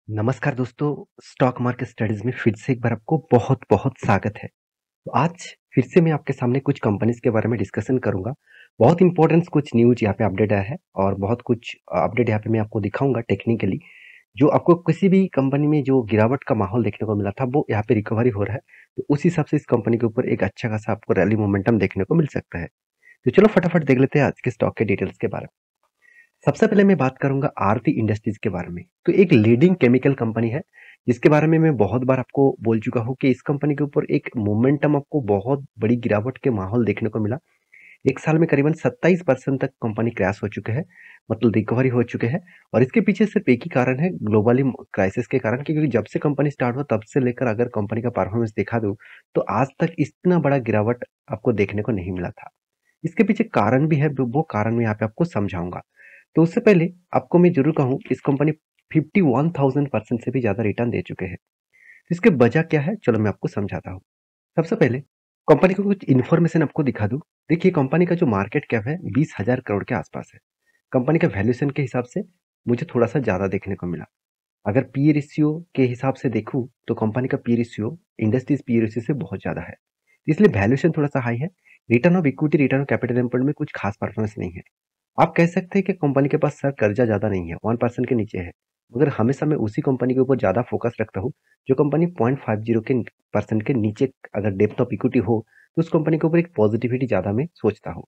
नमस्कार दोस्तों, stock market studies में फिर से एक बार आपको बहुत-बहुत स्वागत है। तो आज फिर से मैं आपके सामने कुछ कंपनीज के बारे में डिस्कशन करूँगा। बहुत इंपॉर्टेंट कुछ न्यूज़ यहाँ पे अपडेट आया है और बहुत कुछ अपडेट यहाँ पे मैं आपको दिखाऊँगा टेक्निकली, जो आपको किसी भी कंपनी में जो गिरावट का माहौल देखने को मिला था, वो यहाँ पे रिकवरी हो रहा है। तो उस हिसाब से इस कंपनी के ऊपर एक अच्छा खासा आपको रैली मोमेंटम देखने को मिल सकता है। तो चलो फटाफट देख लेते हैं आज के स्टॉक के डिटेल्स के बारे में। सबसे पहले मैं बात करूंगा आरती इंडस्ट्रीज के बारे में। तो एक लीडिंग केमिकल कंपनी है जिसके बारे में मैं बहुत बार आपको बोल चुका हूं कि इस कंपनी के ऊपर एक मोमेंटम आपको बहुत बड़ी गिरावट के माहौल देखने को मिला। एक साल में करीबन 27% तक कंपनी क्रैश हो चुके हैं, मतलब रिकवरी हो चुके हैं। और इसके पीछे सिर्फ एक ही कारण है, ग्लोबली क्राइसिस के कारण, क्योंकि जब से कंपनी स्टार्ट हुआ तब से लेकर अगर कंपनी का परफॉर्मेंस देखा दूं तो आज तक इतना बड़ा गिरावट आपको देखने को नहीं मिला था। इसके पीछे कारण भी है, वो कारण मैं यहाँ पे आपको समझाऊंगा। तो उससे पहले आपको मैं जरूर कहूँ, इस कंपनी 51,000% से भी ज्यादा रिटर्न दे चुके हैं। तो इसके वजह क्या है, चलो मैं आपको समझाता हूँ। सबसे पहले कंपनी को कुछ इन्फॉर्मेशन आपको दिखा दूं। देखिए, कंपनी का जो मार्केट कैप है 20,000 करोड़ के आसपास है। कंपनी का वैल्यूएशन के हिसाब से मुझे थोड़ा सा ज्यादा देखने को मिला। अगर पी रेशियो के हिसाब से देखूं तो कंपनी का P ratio industries P ratio से बहुत ज्यादा है, इसलिए वैल्यूएशन थोड़ा सा हाई है। Return of equity, return of capital employed में कुछ खास परफॉर्मेंस नहीं है। आप कह सकते हैं कि कंपनी के पास सर कर्जा ज्यादा नहीं है, 1% के नीचे है। मगर हमेशा मैं उसी कंपनी के ऊपर ज्यादा फोकस रखता हूँ जो कंपनी 0.50 के परसेंट के नीचे अगर डेप्थ ऑफ इक्विटी हो, तो उस कंपनी के ऊपर एक पॉजिटिविटी ज्यादा मैं सोचता हूँ।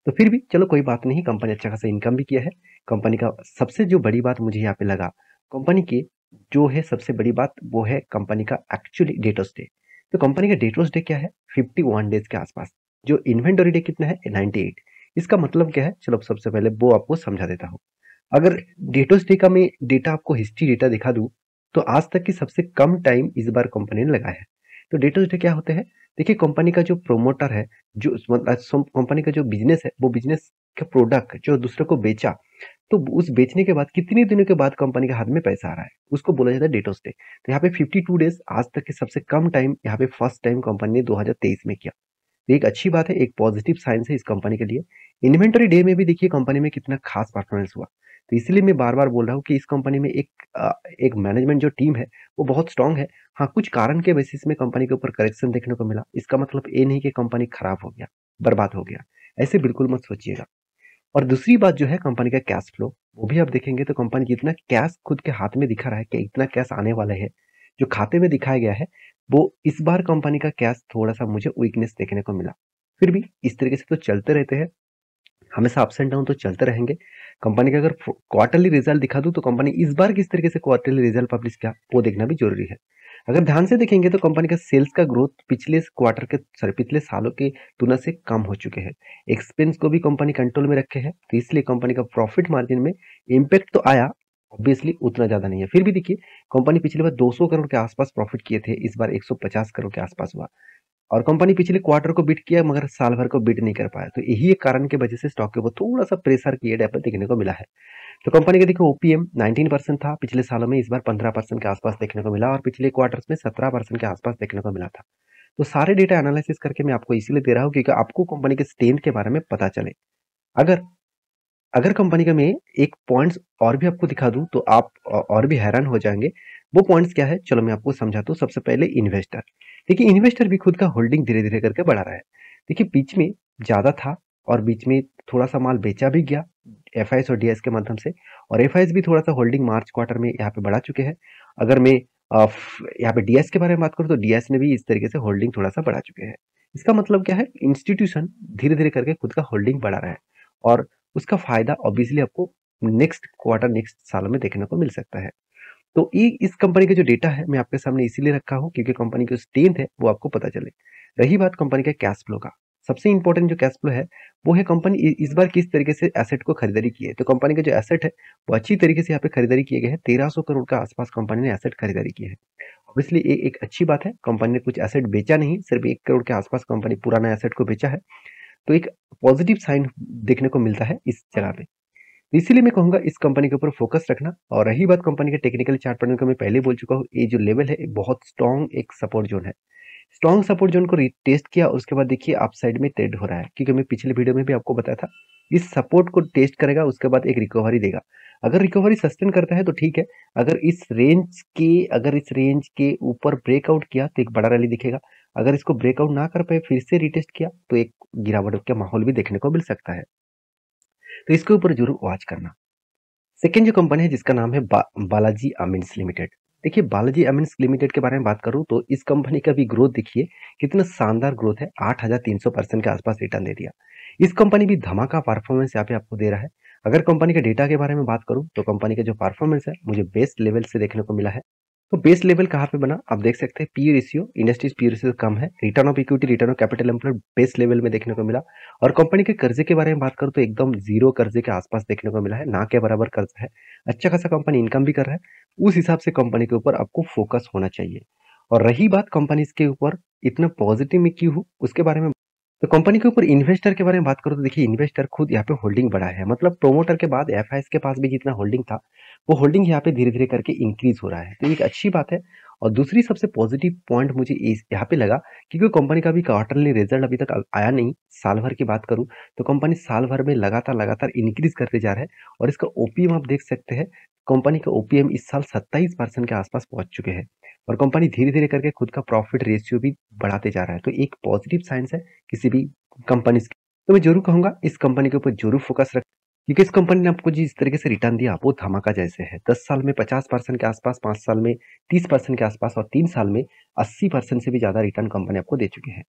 तो फिर भी चलो कोई बात नहीं, कंपनी अच्छा खासा इनकम भी किया है। कंपनी का सबसे जो बड़ी बात मुझे यहाँ पे लगा, कंपनी की जो है सबसे बड़ी बात, वो है कंपनी का एक्चुअली डेटर्स डे। तो कंपनी का डेटर्स डे क्या है, 51 डेज के आसपास। जो इन्वेंटरी डे कितना है, 98। इसका मतलब क्या है, चलो सबसे पहले वो आपको समझा देता हूँ। अगर डेटोस डे का मैं डेटा आपको हिस्ट्री डेटा दिखा दूं, तो आज तक की सबसे कम टाइम इस बार कंपनी ने लगाया है। तो डेटोस डे क्या होते हैं, देखिए कंपनी का जो प्रोमोटर है, जो कंपनी का जो बिजनेस है, वो बिजनेस का प्रोडक्ट जो दूसरे को बेचा, तो उस बेचने के बाद कितने दिनों के बाद कंपनी के हाथ में पैसा आ रहा है, उसको बोला जाता है डेटोस डे। तो यहाँ पे 52 डेज आज तक के सबसे कम टाइम यहाँ पे फर्स्ट टाइम कंपनी ने 2023 में किया। तो एक अच्छी बात है, एक पॉजिटिव साइंस है इस कंपनी के लिए। इन्वेंटरी डे में भी देखिए कंपनी में कितना खास परफॉर्मेंस हुआ। तो इसलिए मैं बार बार बोल रहा हूँ कि इस कंपनी में एक मैनेजमेंट जो टीम है वो बहुत स्ट्रांग है। हाँ, कुछ कारण के बेसिस में कंपनी के ऊपर करेक्शन देखने को मिला, इसका मतलब ये नहीं कि कंपनी खराब हो गया, बर्बाद हो गया, ऐसे बिल्कुल मत सोचिएगा। और दूसरी बात जो है कंपनी का कैश फ्लो, वो भी आप देखेंगे तो कंपनी जितना कैश खुद के हाथ में दिखा रहा है कि इतना कैश आने वाला है, जो खाते में दिखाया गया है, वो इस बार कंपनी का कैश थोड़ा सा मुझे वीकनेस देखने को मिला। फिर भी इस तरीके से तो चलते रहते हैं, हमेशा अप्स एंड डाउन तो चलते रहेंगे। कंपनी का अगर क्वार्टरली रिजल्ट दिखा दूं तो कंपनी इस बार किस तरीके से क्वार्टरली रिजल्ट पब्लिश किया, वो देखना भी जरूरी है। अगर ध्यान से देखेंगे तो कंपनी का सेल्स का ग्रोथ पिछले क्वार्टर के, सॉरी, पिछले सालों की तुलना से कम हो चुके हैं। एक्सपेंस को भी कंपनी कंट्रोल में रखे है, तो इसलिए कंपनी का प्रॉफिट मार्जिन में इम्पैक्ट तो आया, ऑब्वियसली उतना ज्यादा नहीं है। फिर भी देखिए, कंपनी पिछले बार 200 करोड़ के आसपास प्रॉफिट किए थे, इस बार 150 करोड़ के आसपास हुआ। और कंपनी पिछले क्वार्टर को बीट किया मगर साल भर को बीट नहीं कर पाया, तो यही एक कारण की वजह से स्टॉक के ऊपर थोड़ा सा प्रेशर क्रिएट यहाँ पे देखने को मिला है। तो कंपनी का देखो ओपीएम 19% था पिछले सालों में, इस बार 15% के आसपास देखने को मिला और पिछले क्वार्टर्स में 17% के आसपास देखने को मिला था। तो सारे डेटा एनालिसिस करके मैं आपको इसीलिए दे रहा हूँ क्योंकि आपको कंपनी के स्ट्रेंथ के बारे में पता चले। अगर अगर कंपनी का मैं एक पॉइंट्स और भी आपको दिखा दूं तो आप और भी हैरान हो जाएंगे। वो पॉइंट्स क्या है, चलो मैं आपको समझाता हूँ। सबसे पहले इन्वेस्टर, देखिए इन्वेस्टर भी खुद का होल्डिंग धीरे धीरे करके बढ़ा रहा है। देखिए बीच में ज्यादा था और बीच में थोड़ा सा माल बेचा भी गया एफआईएस और डीएस के माध्यम से, और एफआईएस भी थोड़ा सा होल्डिंग मार्च क्वार्टर में यहाँ पे बढ़ा चुके हैं। अगर मैं यहाँ पे डीएस के बारे में बात करूँ तो डीएस ने भी इस तरीके से होल्डिंग थोड़ा सा बढ़ा चुके हैं। इसका मतलब क्या है, इंस्टीट्यूशन धीरे धीरे करके खुद का होल्डिंग बढ़ा रहा है और उसका फायदा ऑब्वियसली आपको नेक्स्ट क्वार्टर, नेक्स्ट साल में देखने को मिल सकता है। तो ये इस कंपनी का जो डेटा है मैं आपके सामने इसीलिए रखा हूँ क्योंकि कंपनी की स्ट्रेंथ है वो आपको पता चले। रही बात कंपनी के कैश फ्लो का, सबसे इंपॉर्टेंट जो कैश फ्लो है वो है कंपनी इस बार किस तरीके से एसेट को खरीदारी की है। तो कंपनी का जो एसेट है वो अच्छी तरीके से यहाँ पे खरीदारी किए गए हैं, 1300 करोड़ के आसपास कंपनी ने एसेट खरीदारी की है। ऑब्वियसली ये एक अच्छी बात है, कंपनी ने कुछ एसेट बेचा नहीं, सिर्फ 1 करोड़ के आसपास कंपनी पुराना एसेट को बेचा है। तो एक पॉजिटिव साइन देखने को मिलता है इस जगह पे। इसीलिए मैं कहूंगा इस कंपनी के ऊपर फोकस रखना। और रही बात कंपनी के टेक्निकल चार्ट पढ़ने का, मैं पहले बोल चुका हूँ, ये जो लेवल है एक बहुत स्ट्रॉन्ग एक सपोर्ट जोन है। स्ट्रॉन्ग सपोर्ट जोन को टेस्ट किया और उसके बाद देखिए अप साइड में ट्रेड हो रहा है, क्योंकि मैं पिछले वीडियो में भी आपको बताया था इस सपोर्ट को टेस्ट करेगा उसके बाद एक रिकवरी देगा। अगर रिकवरी सस्टेन करता है तो ठीक है, अगर इस रेंज के ऊपर ब्रेकआउट किया तो एक बड़ा रैली दिखेगा। अगर इसको ब्रेकआउट ना कर पाए, फिर से रिटेस्ट किया तो एक गिरावट का माहौल भी देखने को मिल सकता है। तो इसके ऊपर जरूर वॉच करना। सेकेंड जो कंपनी है जिसका नाम है बालाजी अमीन्स लिमिटेड। देखिए, बालाजी अमीन्स लिमिटेड के बारे में बात करूं तो इस कंपनी का भी ग्रोथ देखिए कितना शानदार ग्रोथ है, 8,300% के आसपास रिटर्न दे दिया। इस कंपनी भी धमाका परफॉर्मेंस यहाँ पे आपको दे रहा है। अगर कंपनी के डेटा के बारे में बात करूं तो कंपनी का जो परफॉर्मेंस है मुझे बेस्ट लेवल से देखने को मिला है। तो बेस लेवल कहाँ पे बना, आप देख सकते हैं P ratio industries P ratio कम है, return of equity return of capital employed base level में देखने को मिला। और कंपनी के कर्जे के बारे में बात करूं तो एकदम जीरो कर्जे के आसपास देखने को मिला है, ना के बराबर कर्जा है। अच्छा खासा कंपनी इनकम भी कर रहा है, उस हिसाब से कंपनी के ऊपर आपको फोकस होना चाहिए। और रही बात कंपनी के ऊपर इतना पॉजिटिव में क्यों हूँ उसके बारे में, तो कंपनी के ऊपर इन्वेस्टर के बारे में बात करो तो देखिए इन्वेस्टर खुद यहाँ पे होल्डिंग बढ़ाया है, मतलब प्रोमोटर के बाद एफआईएस के पास भी जितना होल्डिंग था वो होल्डिंग यहाँ पे धीरे धीरे करके इंक्रीज हो रहा है, तो एक अच्छी बात है। और दूसरी सबसे पॉजिटिव पॉइंट मुझे यहाँ पे लगा, क्योंकि कंपनी का भी क्वार्टरली रिजल्ट अभी तक आया नहीं। साल भर की बात करूं तो कंपनी साल भर में लगातार लगातार इंक्रीज करते जा रहा है। और इसका ओपीएम आप देख सकते हैं, कंपनी का ओपीएम इस साल 27% के आसपास पहुंच चुके हैं। और कंपनी धीरे धीरे करके खुद का प्रॉफिट रेशियो भी बढ़ाते जा रहा है, तो एक पॉजिटिव साइंस है किसी भी कंपनी की। तो मैं जरूर कहूंगा इस कंपनी के ऊपर जरूर फोकस रख, क्योंकि इस कंपनी ने आपको जिस तरीके से रिटर्न दिया वो धमाका जैसे है। 10 साल में 50% के आसपास, 5 साल में 30% के आसपास और 3 साल में 80% से भी ज्यादा रिटर्न कंपनी आपको दे चुके हैं।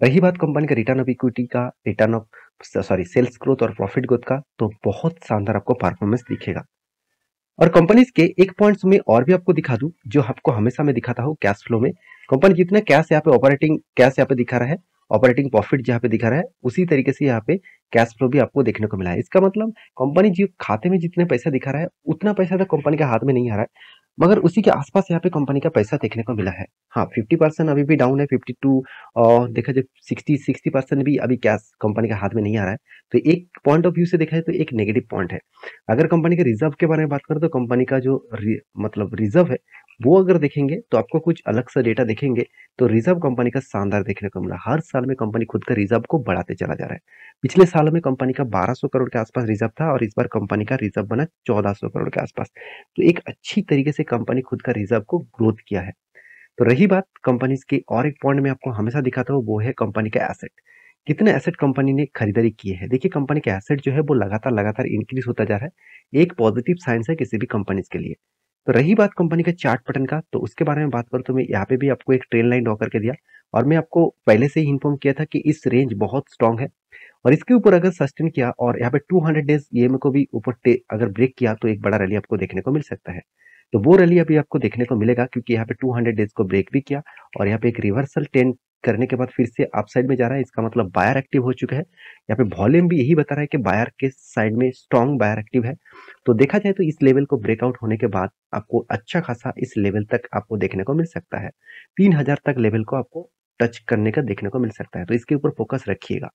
रही बात कंपनी का रिटर्न ऑफ इक्विटी का, रिटर्न ऑफ सेल्स ग्रोथ और प्रॉफिट ग्रोथ का, तो बहुत शानदार आपको परफॉर्मेंस दिखेगा। और कंपनीज के एक पॉइंट्स में और भी आपको दिखा दूं जो आपको हमेशा मैं दिखाता हूँ, कैश फ्लो में कंपनी जितना कैश यहाँ पे ऑपरेटिंग कैश यहाँ पे दिखा रहा है, ऑपरेटिंग प्रॉफिट जहाँ पे दिखा रहा है, उसी तरीके से यहाँ पे कैश फ्लो भी आपको देखने को मिला है। इसका मतलब कंपनी जो खाते में जितने पैसा दिखा रहा है उतना पैसा तो कंपनी के हाथ में नहीं आ रहा है, मगर उसी के आसपास यहाँ पे कंपनी का पैसा देखने को मिला है। हाँ, 50% अभी भी डाउन है, 52 और देखा जाए 60% भी अभी कैश कंपनी के हाथ में नहीं आ रहा है। तो एक पॉइंट ऑफ व्यू से देखा जाए तो एक नेगेटिव पॉइंट है। अगर कंपनी के रिजर्व के बारे में बात करें तो कंपनी का जो मतलब रिजर्व है वो अगर देखेंगे तो आपको कुछ अलग सा डेटा देखेंगे, तो रिजर्व कंपनी का शानदार देखने को मिला। हर साल में कंपनी खुद का रिजर्व को बढ़ाते चला जा रहा है। पिछले साल में कंपनी का 1200 करोड़ के आसपास रिजर्व था और इस बार कंपनी का रिजर्व बना 1400 करोड़ के आसपास। तो एक अच्छी तरीके से कंपनी खुद का रिजर्व को ग्रोथ किया है। तो रही बात कंपनी की, और एक पॉइंट मैं आपको हमेशा दिखाता हूँ वो है कंपनी का एसेट। कितने एसेट कंपनी ने खरीदारी किए हैं। देखिए कंपनी का एसेट जो है वो लगातार लगातार इंक्रीज होता जा रहा है, एक पॉजिटिव साइंस है किसी भी कंपनी के लिए। तो रही बात कंपनी का चार्ट पैटर्न का, तो उसके बारे में बात करूं तो मैं यहाँ पे भी आपको एक ट्रेन लाइन ड्रॉ करके दिया और मैं आपको पहले से ही इन्फॉर्म किया था कि इस रेंज बहुत स्ट्रांग है और इसके ऊपर अगर सस्टेन किया और यहाँ पे 200 डेज ईएमए को भी ऊपर अगर ब्रेक किया तो एक बड़ा रैली आपको देखने को मिल सकता है। तो वो रैली अभी आपको देखने को मिलेगा, क्योंकि यहाँ पे 200 डेज को ब्रेक भी किया और यहाँ पे एक रिवर्सल ट्रेंड करने के बाद फिर से अपसाइड में जा रहा है। इसका मतलब बायर एक्टिव हो चुका है। यहाँ पे वॉल्यूम भी यही बता रहा है कि बायर के साइड में स्ट्रॉन्ग बायर एक्टिव है। तो देखा जाए तो इस लेवल को ब्रेकआउट होने के बाद आपको अच्छा खासा इस लेवल तक आपको देखने को मिल सकता है। 3000 तक लेवल को आपको टच करने का देखने को मिल सकता है, तो इसके ऊपर फोकस रखिएगा।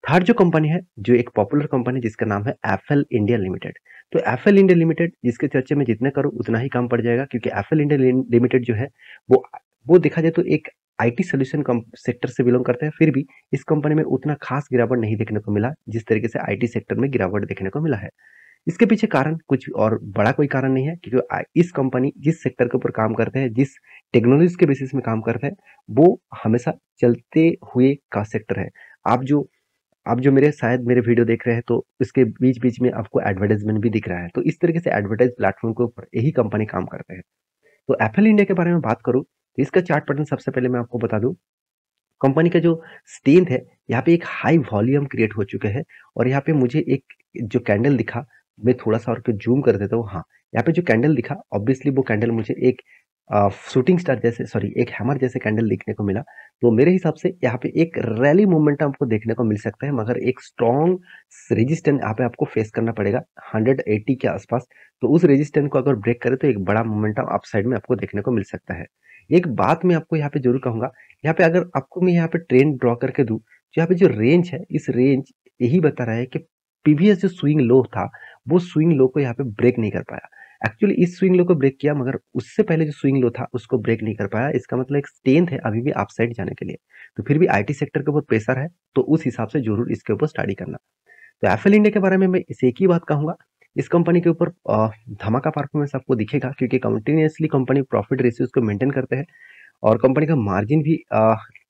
थर्ड जो कंपनी है, जो एक पॉपुलर कंपनी जिसका नाम है एफएल इंडिया लिमिटेड। तो एफएल इंडिया लिमिटेड जिसके चर्चे में जितने करो उतना ही कम पड़ जाएगा, क्योंकि एफएल इंडिया लिमिटेड जो है वो देखा जाए तो एक आईटी सोल्यूशन सेक्टर से बिलोंग करते हैं। फिर भी इस कंपनी में उतना खास गिरावट नहीं देखने को मिला जिस तरीके से आईटी सेक्टर में गिरावट देखने को मिला है। इसके पीछे कारण कुछ और बड़ा कोई कारण नहीं है, क्योंकि इस कंपनी जिस सेक्टर के ऊपर काम करते हैं, जिस टेक्नोलॉजी के बेसिस में काम करते हैं, वो हमेशा चलते हुए का सेक्टर है। आप जो मेरे शायद मेरे वीडियो देख रहे हैं तो इसके बीच बीच में आपको एडवर्टाइजमेंट भी दिख रहा है, तो इस तरीके से एडवर्टाइज प्लेटफॉर्म के ऊपर यही कंपनी काम करते हैं। तो एप्पल इंडिया के बारे में बात करूं तो इसका चार्ट पैटर्न सबसे पहले मैं आपको बता दूं। कंपनी का जो स्ट्रेंथ है, यहाँ पे एक हाई वॉल्यूम क्रिएट हो चुके हैं और यहाँ पे मुझे एक जो कैंडल दिखा, मैं थोड़ा सा और जूम कर देता हूँ। हाँ, यहाँ पे जो कैंडल दिखा ऑब्वियसली वो कैंडल मुझे एक शूटिंग स्टार जैसे, सॉरी, एक हैमर जैसे कैंडल देखने को मिला। तो मेरे हिसाब से यहाँ पे एक रैली मूवमेंट आपको देखने को मिल सकता है, मगर एक स्ट्रॉन्ग रेजिस्टेंस यहाँ पे आपको फेस करना पड़ेगा 180 के आसपास। तो उस रेजिस्टेंस को अगर ब्रेक करे तो एक बड़ा मोमेंटम अप साइड में आपको देखने को मिल सकता है। एक बात मैं आपको यहाँ पे जरूर कहूंगा, यहाँ पे अगर आपको मैं यहाँ पे ट्रेंड ड्रॉ करके दूं, तो यहाँ पे जो रेंज है, इस रेंज यही बता रहा है कि प्रीवियस जो स्विंग लो था वो स्विंग लो को यहाँ पे ब्रेक नहीं कर पाया। एक्चुअली इस स्विंग लो को ब्रेक किया, मगर उससे पहले जो स्विंग लो था उसको ब्रेक नहीं कर पाया। इसका मतलब एक स्ट्रेंथ है अभी भी अपसाइड जाने के लिए। तो फिर भी आईटी सेक्टर के ऊपर प्रेशर है, तो उस हिसाब से जरूर इसके ऊपर स्टडी करना। तो एफएल इंडिया के बारे में मैं इसे एक ही बात कहूंगा, इस कंपनी के ऊपर धमाका परफॉर्मेंस आपको दिखेगा क्योंकि कंटिन्यूअसली कंपनी प्रॉफिट रेशियोज को मेंटेन करते हैं और कंपनी का मार्जिन भी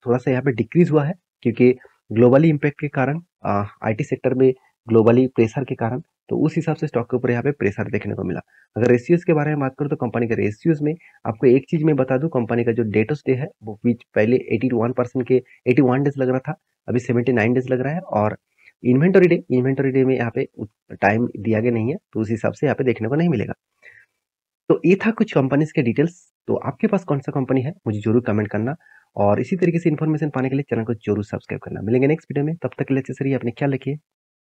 थोड़ा-सा यहाँ पे डिक्रीज़ हुआ है क्योंकि ग्लोबली इम्पैक्ट के कारण आईटी सेक्टर में ग्लोबली प्रेशर के कारण, तो उस हिसाब से स्टॉक के ऊपर यहाँ पे प्रेशर देखने को मिला। अगर रेशियोज़ के बारे में बात करूँ तो कंपनी के रेशियोज़ में आपको एक चीज़ मैं बता दूँ, कंपनी का जो डेटर्स डे है वो बीच पहले 81% के 81 डेज़ लग रहा था, अभी 79 डेज़ लग रहा है और इन्वेंटरी डे में यहाँ पे टाइम दिया गया नहीं है, तो उस हिसाब से यहाँ पे देखने को नहीं मिलेगा। तो ये था कुछ कंपनीज़ के डिटेल्स। तो आपके पास कौन-सा कंपनी है, मुझे ज़रूर कमेंट करना और इसी तरीके से इन्फॉर्मेशन पाने के लिए चैनल को ज़रूर सब्सक्राइब करना। मिलेंगे नेक्स्ट वीडियो में, तब तक के लिए अच्छे से रहिए, अपना ख्याल रखिए।